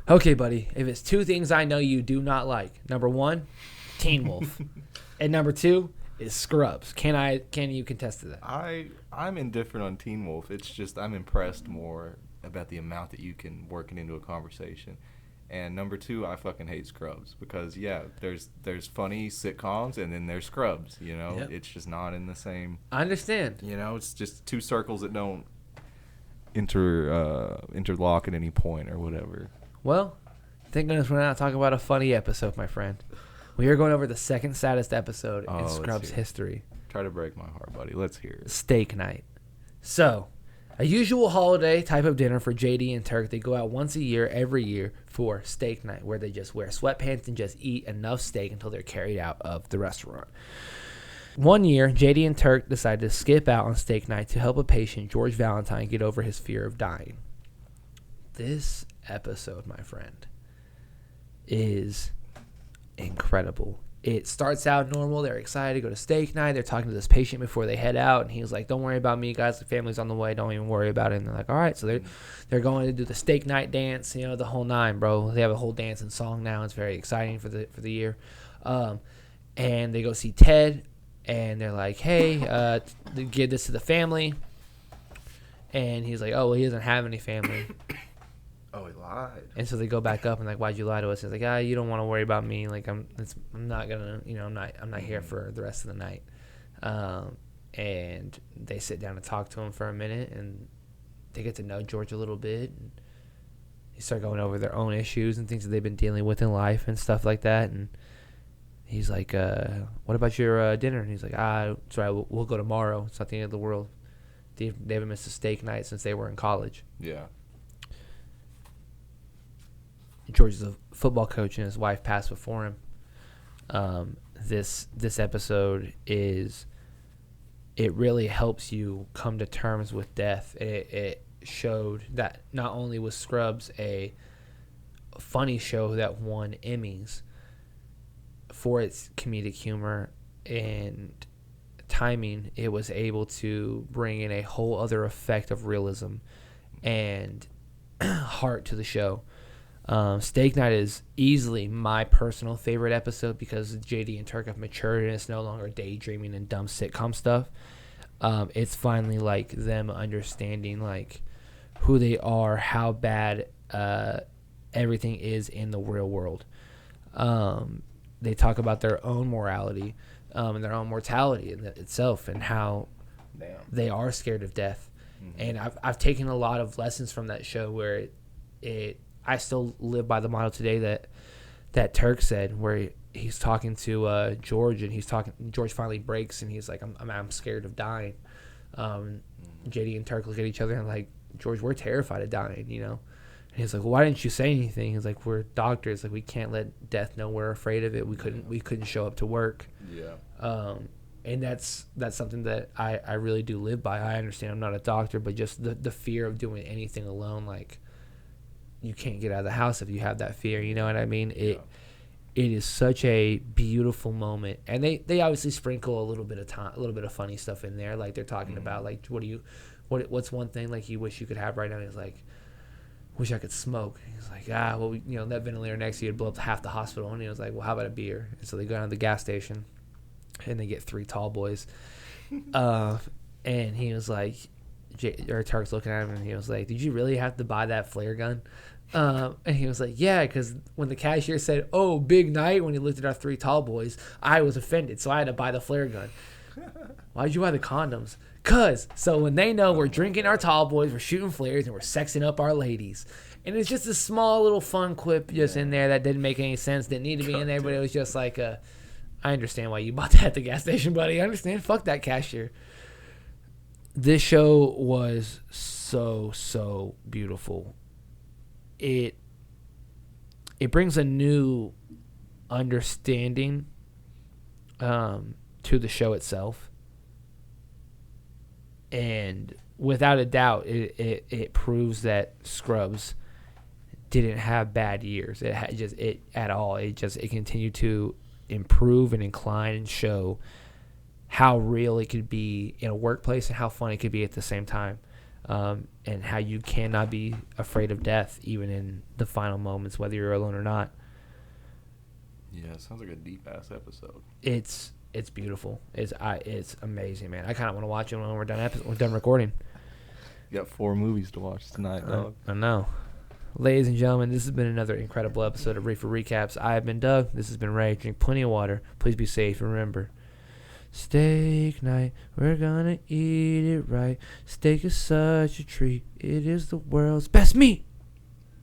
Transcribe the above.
Okay, buddy. If it's two things I know you do not like, number one, Teen Wolf, and number two is Scrubs. Can you contest to that? I'm indifferent on Teen Wolf. It's just I'm impressed more about the amount that you can work it into a conversation. And number two, I fucking hate Scrubs because there's funny sitcoms and then there's Scrubs. Yep. It's just not in the same. I understand. It's just two circles that don't interlock at any point or whatever. Well, thank goodness we're not talking about a funny episode, my friend. We are going over the second saddest episode in Scrubs history. Try to break my heart, buddy. Let's hear it. Steak night. So, a usual holiday type of dinner for JD and Turk. They go out once a year, every year, for steak night, where they just wear sweatpants and just eat enough steak until they're carried out of the restaurant. One year, JD and Turk decided to skip out on steak night to help a patient, George Valentine, get over his fear of dying. This episode, my friend, is incredible. It starts out normal. They're excited to go to steak night. They're talking to this patient before they head out, and he's like, "Don't worry about me, guys. The family's on the way. Don't even worry about it." And they're like, "All right." So they're going to do the steak night dance, the whole nine, bro. They have a whole dance and song now. It's very exciting for the year. And they go see Ted, and they're like, "Hey, give this to the family." And he's like, "Oh, well, he doesn't have any family." Oh, he lied. And so they go back up and like, "Why'd you lie to us?" He's like, you don't want to worry about me. Like I'm not gonna, I'm not here for the rest of the night. And they sit down and talk to him for a minute, and they get to know George a little bit. And they start going over their own issues and things that they've been dealing with in life and stuff like that. And he's like, "What about your dinner?" And he's like, sorry, we'll go tomorrow. It's not the end of the world. They haven't missed a steak night since they were in college. Yeah. George is a football coach, and his wife passed before him. This episode it really helps you come to terms with death. It showed that not only was Scrubs a funny show that won Emmys for its comedic humor and timing, it was able to bring in a whole other effect of realism and heart to the show. Steak Night is easily my personal favorite episode because JD and Turk have matured and it's no longer daydreaming and dumb sitcom stuff. It's finally like them understanding like who they are, how bad everything is in the real world. They talk about their own morality and their own mortality in itself and how they are scared of death. Mm-hmm. And I've taken a lot of lessons from that show where I still live by the motto today that Turk said, where he's talking to George, and George finally breaks, and he's like, I'm scared of dying. JD and Turk look at each other and like, George, we're terrified of dying, And he's like, well, why didn't you say anything? He's like, we're doctors, like we can't let death know we're afraid of it. We couldn't show up to work. Yeah. And that's something that I really do live by. I understand I'm not a doctor, but just the fear of doing anything alone, like. You can't get out of the house if you have that fear. You know what I mean? It is such a beautiful moment, and they obviously sprinkle a little bit of funny stuff in there. Like they're talking about like what's one thing like you wish you could have right now? And he's like, wish I could smoke. And he's like, well, that ventilator next to you would blow up half the hospital. And he was like, well, how about a beer? And so they go down to the gas station, and they get 3 tall boys, and he was like. Turk's looking at him and he was like, did you really have to buy that flare gun? And he was like, yeah, because when the cashier said, oh, big night, when he looked at our 3 tall boys, I was offended, so I had to buy the flare gun. Why'd you buy the condoms? So when they know we're drinking our tall boys, we're shooting flares, and we're sexing up our ladies. And it's just a small little fun quip just in there that didn't make any sense, didn't need to be in there, but it was just like, I understand why you bought that at the gas station, buddy. I understand. Fuck that cashier. This show was so beautiful. It brings a new understanding to the show itself, and without a doubt, it proves that Scrubs didn't have bad years. It continued to improve and incline and show how real it could be in a workplace and how fun it could be at the same time. and how you cannot be afraid of death, even in the final moments, whether you're alone or not. Yeah, it sounds like a deep ass episode. It's beautiful. It's amazing, man. I kind of want to watch it when we're done recording. You got 4 movies to watch tonight, dog. I know. Ladies and gentlemen, this has been another incredible episode of Reefer Recaps. I have been Doug. This has been Ray. Drink plenty of water. Please be safe. And remember, steak night, we're gonna eat it right. Steak is such a treat. It is the world's best meat.